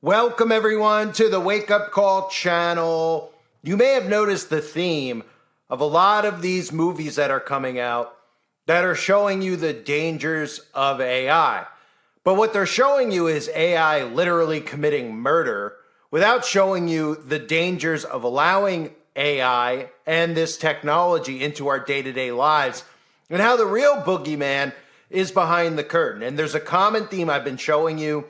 Welcome everyone to the Wake Up Call channel. You may have noticed the theme of a lot of these movies that are coming out that are showing you the dangers of AI. But what they're showing you is AI literally committing murder without showing you the dangers of allowing AI and this technology into our day-to-day lives and how the real boogeyman is behind the curtain. And there's a common theme I've been showing you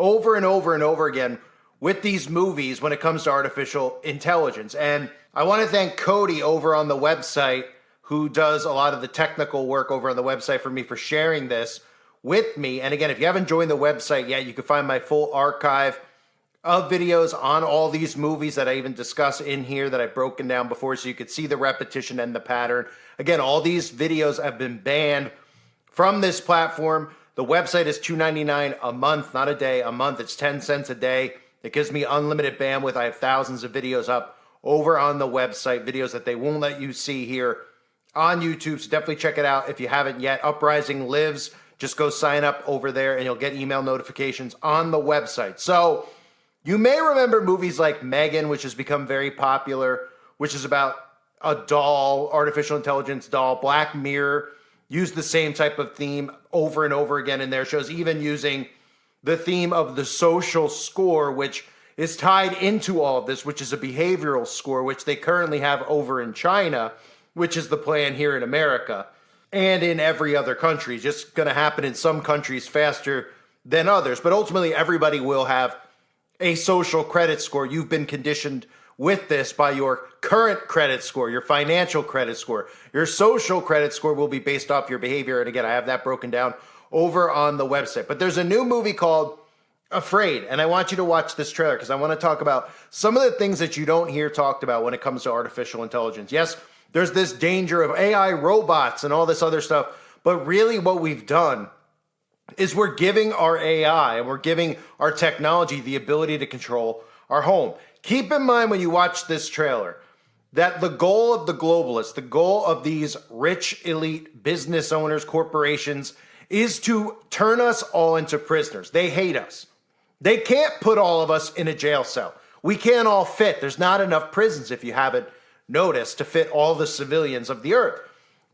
over and over and over again with these movies when it comes to artificial intelligence. And I want to thank Cody over on the website, who does a lot of the technical work over on the website for me, for sharing this with me. And again, if you haven't joined the website yet, you can find my full archive of videos on all these movies that I even discuss in here that I've broken down before, so you could see the repetition and the pattern. Again, all these videos have been banned from this platform. The website is $2.99 a month, not a day, a month. It's 10 cents a day. It gives me unlimited bandwidth. I have thousands of videos up over on the website, videos that they won't let you see here on YouTube. So definitely check it out if you haven't yet. Uprising lives. Just go sign up over there and you'll get email notifications on the website. So you may remember movies like Megan, which has become very popular, which is about a doll, artificial intelligence doll. Black Mirror used the same type of theme over and over again in their shows, even using the theme of the social score, which is tied into all of this, which is a behavioral score, which they currently have over in China, which is the plan here in America and in every other country. It's just going to happen in some countries faster than others. But ultimately, everybody will have a social credit score. You've been conditioned with this by your current credit score, your financial credit score. Your social credit score will be based off your behavior. And again, I have that broken down over on the website. But there's a new movie called Afraid, and I want you to watch this trailer because I want to talk about some of the things that you don't hear talked about when it comes to artificial intelligence. Yes, there's this danger of AI robots and all this other stuff, but really what we've done is we're giving our AI and we're giving our technology the ability to control our home. Keep in mind when you watch this trailer that the goal of the globalists, the goal of these rich elite business owners, corporations, is to turn us all into prisoners. They hate us. They can't put all of us in a jail cell. We can't all fit. There's not enough prisons, if you haven't noticed, to fit all the civilians of the earth.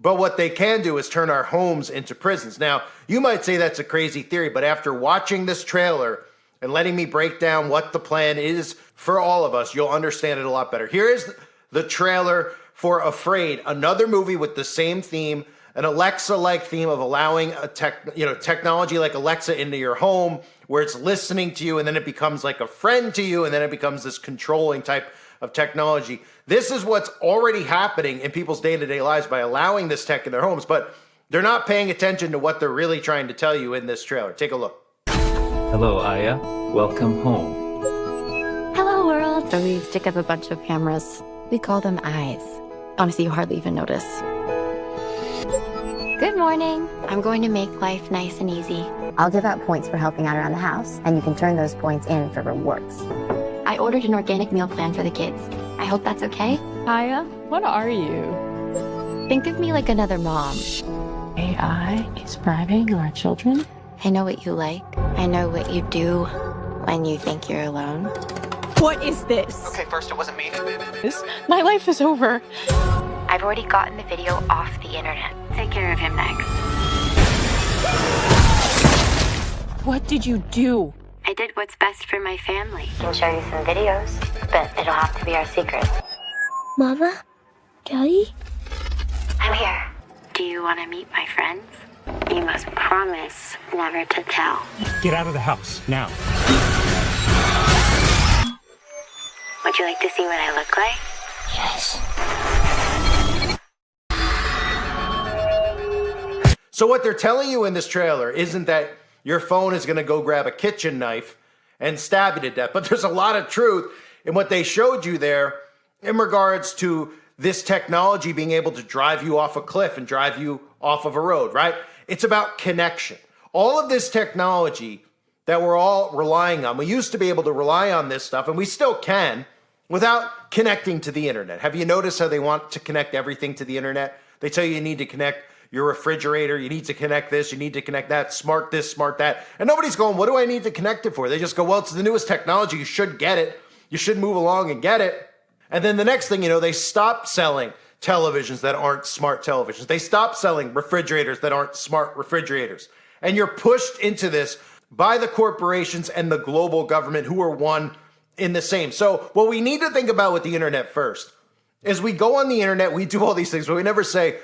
But what they can do is turn our homes into prisons. Now, you might say that's a crazy theory, but after watching this trailer and letting me break down what the plan is for all of us, you'll understand it a lot better. Here is the trailer for Afraid, another movie with the same theme, an Alexa-like theme of allowing a technology like Alexa into your home, where it's listening to you and then it becomes like a friend to you, and then it becomes this controlling type of technology. This is what's already happening in people's day-to-day lives by allowing this tech in their homes, but they're not paying attention to what they're really trying to tell you in this trailer. Take a look. Hello, Aya. Welcome home. Hello, world. So we stick up a bunch of cameras. We call them eyes. Honestly, you hardly even notice. Good morning. I'm going to make life nice and easy. I'll give out points for helping out around the house, and you can turn those points in for rewards. I ordered an organic meal plan for the kids. I hope that's okay. Aya, what are you? Think of me like another mom. AI is bribing our children? I know what you like. I know what you do when you think you're alone. What is this? Okay, first it wasn't me. My life is over. I've already gotten the video off the internet. Take care of him next. What did you do? I did what's best for my family. I can show you some videos, but it'll have to be our secret. Mama? Daddy? I'm here. Do you want to meet my friends? You must promise never to tell. Get out of the house, now. Would you like to see what I look like? Yes. So what they're telling you in this trailer isn't that your phone is going to go grab a kitchen knife and stab you to death, but there's a lot of truth in what they showed you there in regards to this technology being able to drive you off a cliff and drive you off of a road, right? It's about connection. All of this technology that we're all relying on, we used to be able to rely on this stuff, and we still can, without connecting to the internet. Have you noticed how they want to connect everything to the internet? They tell you need to connect your refrigerator. You need to connect this, you need to connect that, smart this, smart that. And nobody's going, what do I need to connect it for? They just go, well, it's the newest technology. You should get it. You should move along and get it. And then the next thing you know, they stop selling televisions that aren't smart televisions. They stop selling refrigerators that aren't smart refrigerators. And you're pushed into this by the corporations and the global government who are one in the same. So what we need to think about with the internet first is we go on the internet, we do all these things, but we never say,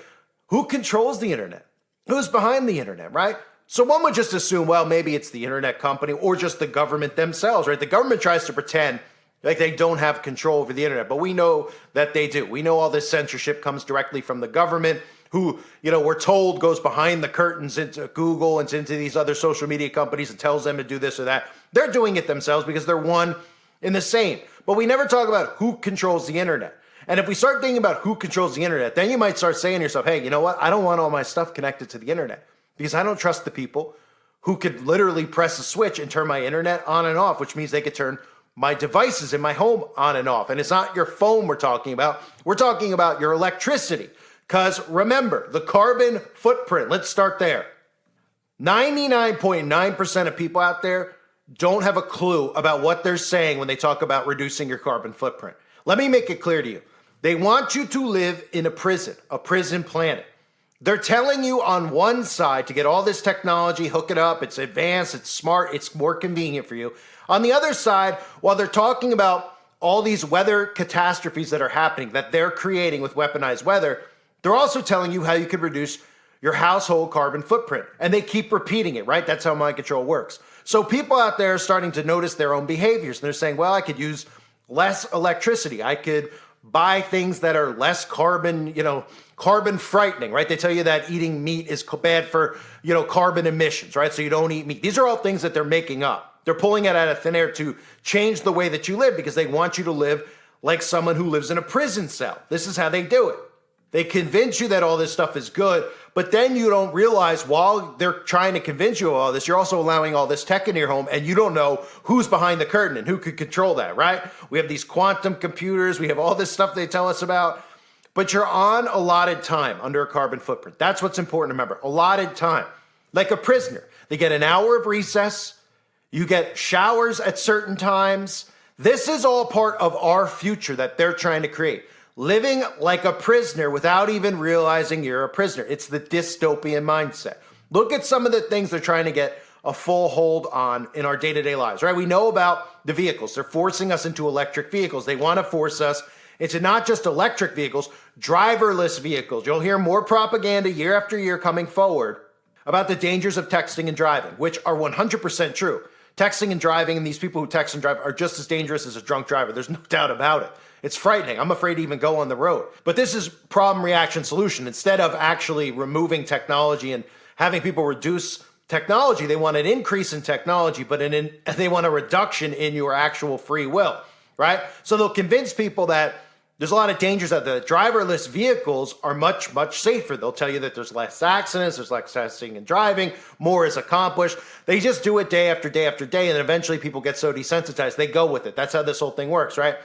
who controls the internet? Who's behind the internet, right? So one would just assume, well, maybe it's the internet company or just the government themselves, right? The government tries to pretend like they don't have control over the internet, but we know that they do. We know all this censorship comes directly from the government, who, we're told goes behind the curtains into Google and into these other social media companies and tells them to do this or that. They're doing it themselves because they're one in the same. But we never talk about who controls the internet. And if we start thinking about who controls the internet, then you might start saying to yourself, hey, you know what? I don't want all my stuff connected to the internet because I don't trust the people who could literally press a switch and turn my internet on and off, which means they could turn my devices in my home on and off. And it's not your phone we're talking about. We're talking about your electricity. Because remember, the carbon footprint, let's start there. 99.9% of people out there don't have a clue about what they're saying when they talk about reducing your carbon footprint. Let me make it clear to you. They want you to live in a prison planet. They're telling you on one side to get all this technology, hook it up, it's advanced, it's smart, it's more convenient for you. On the other side, while they're talking about all these weather catastrophes that are happening, that they're creating with weaponized weather, they're also telling you how you could reduce your household carbon footprint. And they keep repeating it, right? That's how mind control works. So people out there are starting to notice their own behaviors. And they're saying, well, I could use less electricity. I could buy things that are less carbon, carbon frightening, right? They tell you that eating meat is bad for, carbon emissions, right? So you don't eat meat. These are all things that they're making up. They're pulling it out of thin air to change the way that you live because they want you to live like someone who lives in a prison cell. This is how they do it. They convince you that all this stuff is good, but then you don't realize while they're trying to convince you of all this, you're also allowing all this tech into your home and you don't know who's behind the curtain and who could control that, right? We have these quantum computers, we have all this stuff they tell us about, but you're on allotted time under a carbon footprint. That's what's important to remember. Allotted time. Like a prisoner. They get an hour of recess, you get showers at certain times. This is all part of our future that they're trying to create. Living like a prisoner without even realizing you're a prisoner. It's the dystopian mindset. Look at some of the things they're trying to get a full hold on in our day-to-day lives, right? We know about the vehicles. They're forcing us into electric vehicles. They want to force us into not just electric vehicles, driverless vehicles. You'll hear more propaganda year after year coming forward about the dangers of texting and driving, which are 100% true. Texting and driving, and these people who text and drive are just as dangerous as a drunk driver. There's no doubt about it. It's frightening. I'm afraid to even go on the road. But this is problem, reaction, solution. Instead of actually removing technology and having people reduce technology, they want an increase in technology, but they want a reduction in your actual free will, right? So they'll convince people that there's a lot of dangers, that the driverless vehicles are much, much safer. They'll tell you that there's less accidents, there's less texting and driving, more is accomplished. They just do it day after day after day, and then eventually people get so desensitized, they go with it. That's how this whole thing works, right?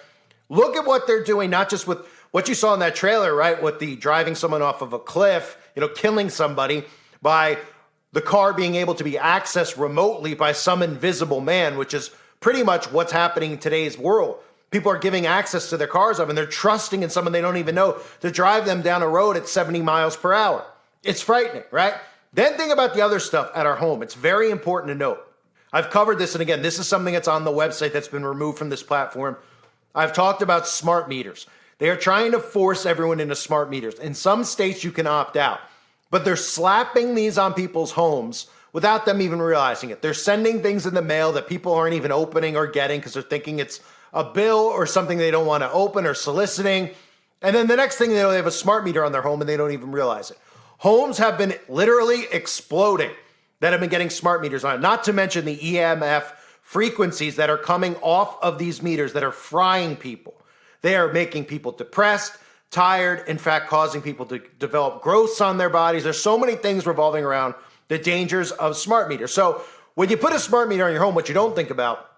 Look at what they're doing, not just with what you saw in that trailer, right? With the driving someone off of a cliff, killing somebody by the car being able to be accessed remotely by some invisible man, which is pretty much what's happening in today's world. People are giving access to their cars up and they're trusting in someone they don't even know to drive them down a road at 70 miles per hour. It's frightening, right? Then think about the other stuff at our home. It's very important to note. I've covered this, and again, this is something that's on the website that's been removed from this platform. I've talked about smart meters. They are trying to force everyone into smart meters. In some states, you can opt out, but they're slapping these on people's homes without them even realizing it. They're sending things in the mail that people aren't even opening or getting because they're thinking it's a bill or something they don't want to open or soliciting. And then the next thing they know, they have a smart meter on their home and they don't even realize it. Homes have been literally exploding that have been getting smart meters on it, not to mention the EMF frequencies that are coming off of these meters that are frying people. They are making people depressed, tired, in fact, causing people to develop growths on their bodies. There's so many things revolving around the dangers of smart meters. So when you put a smart meter on your home, what you don't think about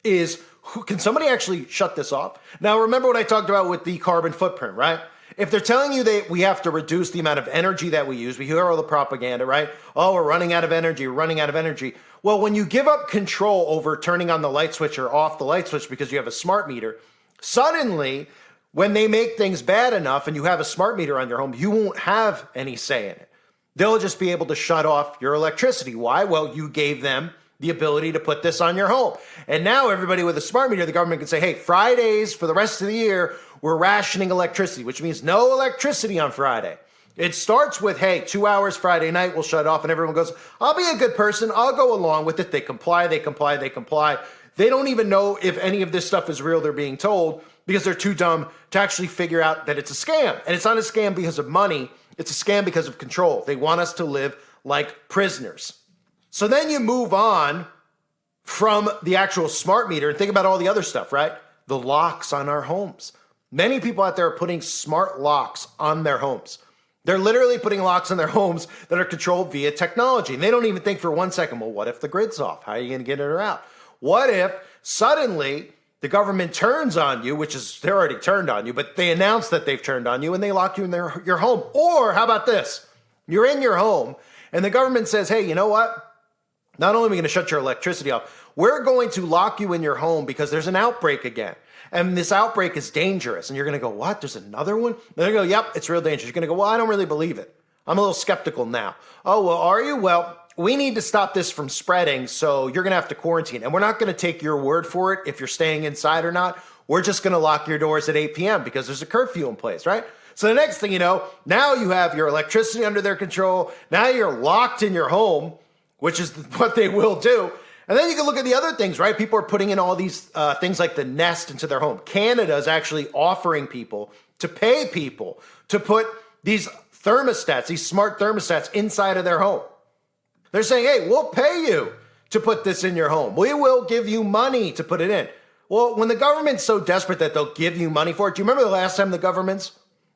is, can somebody actually shut this off? Now, remember what I talked about with the carbon footprint, right? If they're telling you that we have to reduce the amount of energy that we use, we hear all the propaganda, right? Oh, we're running out of energy, we're running out of energy. Well, when you give up control over turning on the light switch or off the light switch because you have a smart meter, suddenly, when they make things bad enough and you have a smart meter on your home, you won't have any say in it. They'll just be able to shut off your electricity. Why? Well, you gave them the ability to put this on your home. And now everybody with a smart meter, the government can say, hey, Fridays for the rest of the year, we're rationing electricity, which means no electricity on Friday. It starts with, hey, 2 hours Friday night, we'll shut it off. And everyone goes, I'll be a good person. I'll go along with it. They comply, they comply, they comply. They don't even know if any of this stuff is real, they're being told, because they're too dumb to actually figure out that it's a scam. And it's not a scam because of money. It's a scam because of control. They want us to live like prisoners. So then you move on from the actual smart meter and think about all the other stuff, right? The locks on our homes. Many people out there are putting smart locks on their homes. They're literally putting locks on their homes that are controlled via technology. And they don't even think for 1 second, well, what if the grid's off? How are you going to get it or out? What if suddenly the government turns on you, which is, they're already turned on you, but they announce that they've turned on you and they lock you in your home. Or how about this? You're in your home and the government says, hey, you know what? Not only are we going to shut your electricity off, we're going to lock you in your home because there's an outbreak again. And this outbreak is dangerous. And you're going to go, what? There's another one? And they're going to go, yep, it's real dangerous. You're going to go, well, I don't really believe it. I'm a little skeptical now. Oh, well, are you? Well, we need to stop this from spreading, so you're going to have to quarantine. And we're not going to take your word for it if you're staying inside or not. We're just going to lock your doors at 8 p.m. because there's a curfew in place, right? So the next thing you know, now you have your electricity under their control. Now you're locked in your home, which is what they will do. And then you can look at the other things, right? People are putting in all these things like the Nest into their home. Canada is actually offering people to pay people to put these thermostats, these smart thermostats inside of their home. They're saying, hey, we'll pay you to put this in your home. We will give you money to put it in. Well, when the government's so desperate that they'll give you money for it, do you remember the last time the governments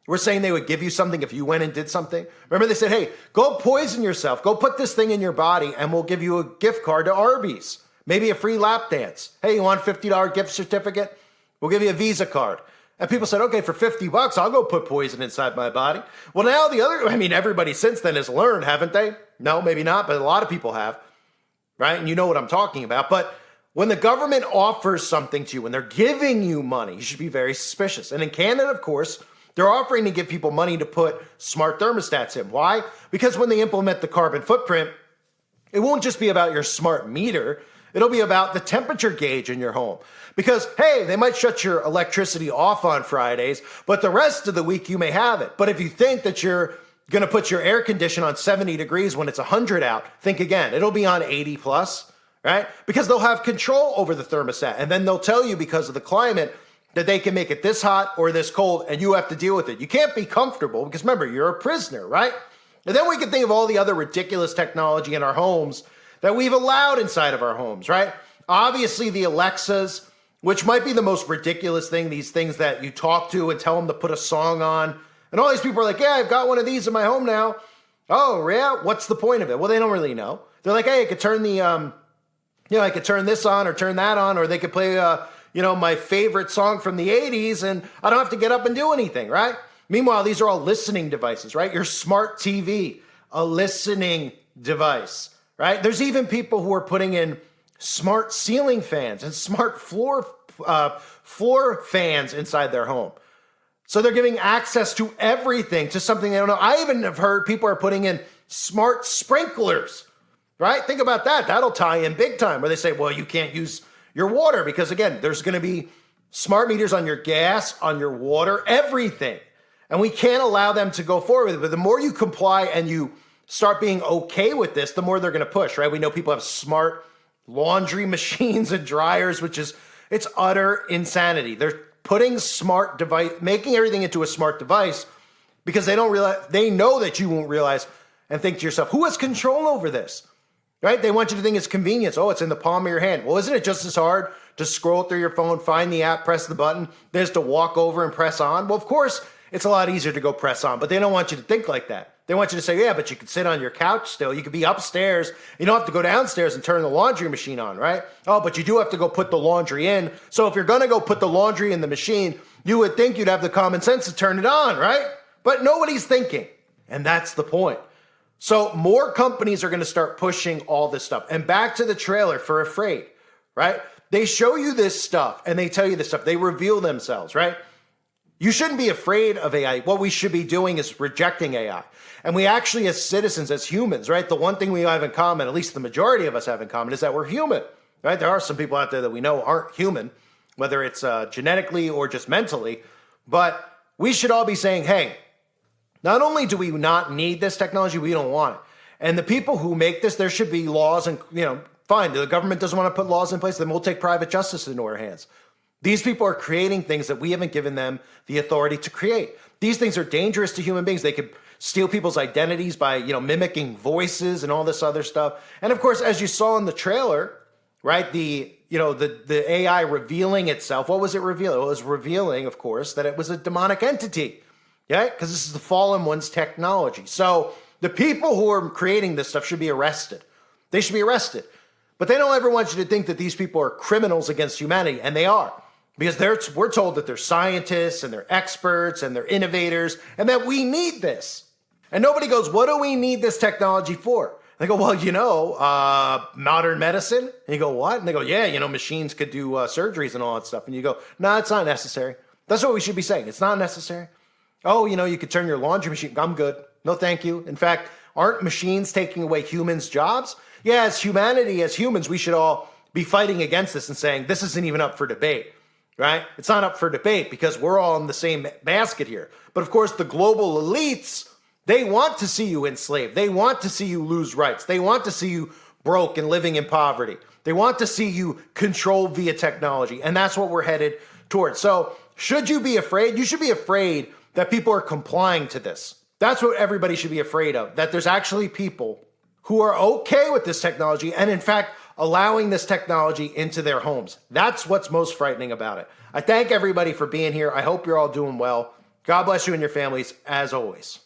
were saying they would give you something if you went and did something? Remember they said, hey, go poison yourself. Go put this thing in your body and we'll give you a gift card to Arby's. Maybe a free lap dance. Hey, you want a $50 gift certificate? We'll give you a Visa card. And people said, okay, for $50, I'll go put poison inside my body. Well, now everybody since then has learned, haven't they? No, maybe not, but a lot of people have, right? And you know what I'm talking about. But when the government offers something to you, when they're giving you money, you should be very suspicious. And in Canada, of course, they're offering to give people money to put smart thermostats in. Why? Because when they implement the carbon footprint, it won't just be about your smart meter. It'll be about the temperature gauge in your home. Because, hey, they might shut your electricity off on Fridays, but the rest of the week you may have it. But if you think that you're going to put your air condition on 70 degrees when it's 100 out, think again. It'll be on 80 plus, right? Because they'll have control over the thermostat. And then they'll tell you because of the climate that they can make it this hot or this cold, and you have to deal with it. You can't be comfortable because, remember, you're a prisoner, right? And then we can think of all the other ridiculous technology in our homes that we've allowed inside of our homes, right? Obviously, the Alexas, which might be the most ridiculous thing, these things that you talk to and tell them to put a song on. And all these people are like, yeah, I've got one of these in my home now. Oh, yeah? What's the point of it? Well, they don't really know. They're like, hey, I could turn I could turn this on or turn that on, or they could play, my favorite song from the 80s, and I don't have to get up and do anything, right? Meanwhile, these are all listening devices, right? Your smart TV, a listening device, right? There's even people who are putting in smart ceiling fans and smart floor fans inside their home. So they're giving access to everything, to something they don't know. I even have heard people are putting in smart sprinklers, right? Think about that. That'll tie in big time, where they say, well, you can't use your water because, again, there's going to be smart meters on your gas, on your water, everything. And we can't allow them to go forward with it. But the more you comply and you start being okay with this, the more they're going to push, right? We know people have smart laundry machines and dryers, it's utter insanity. They're putting smart device, making everything into a smart device because they know that you won't realize and think to yourself, who has control over this, right? They want you to think it's convenience. Oh, it's in the palm of your hand. Well, isn't it just as hard to scroll through your phone, find the app, press the button, than to walk over and press on? Well, of course, it's a lot easier to go press on, but they don't want you to think like that. They want you to say, yeah, but you can sit on your couch still. You could be upstairs. You don't have to go downstairs and turn the laundry machine on, right? Oh, but you do have to go put the laundry in. So if you're going to go put the laundry in the machine, you would think you'd have the common sense to turn it on, right? But nobody's thinking. And that's the point. So more companies are going to start pushing all this stuff. And back to the trailer for Afraid, right? They show you this stuff and they tell you this stuff. They reveal themselves, right? You shouldn't be afraid of AI. What we should be doing is rejecting AI. And we actually, as citizens, as humans, right? The one thing we have in common, at least the majority of us have in common, is that we're human, right? There are some people out there that we know aren't human, whether it's genetically or just mentally. But we should all be saying, hey, not only do we not need this technology, we don't want it. And the people who make this, there should be laws and, fine, the government doesn't want to put laws in place, then we'll take private justice into our hands. These people are creating things that we haven't given them the authority to create. These things are dangerous to human beings. They could steal people's identities by, mimicking voices and all this other stuff. And of course, as you saw in the trailer, right, the AI revealing itself, what was it revealing? It was revealing, of course, that it was a demonic entity, yeah, because this is the fallen one's technology. So the people who are creating this stuff should be arrested. They should be arrested. But they don't ever want you to think that these people are criminals against humanity, and they are. Because we're told that they're scientists and they're experts and they're innovators and that we need this. And nobody goes, what do we need this technology for? And they go, well, modern medicine. And you go, what? And they go, yeah, machines could do surgeries and all that stuff. And you go, no, it's not necessary. That's what we should be saying. It's not necessary. Oh, you could turn your laundry machine. I'm good. No, thank you. In fact, aren't machines taking away humans' jobs? Yeah, as humanity, as humans, we should all be fighting against this and saying this isn't even up for debate. Right? It's not up for debate because we're all in the same basket here. But of course, the global elites, they want to see you enslaved. They want to see you lose rights. They want to see you broke and living in poverty. They want to see you controlled via technology. And that's what we're headed towards. So should you be afraid? You should be afraid that people are complying to this. That's what everybody should be afraid of, that there's actually people who are okay with this technology and, in fact, allowing this technology into their homes. That's what's most frightening about it. I thank everybody for being here. I hope you're all doing well. God bless you and your families, as always.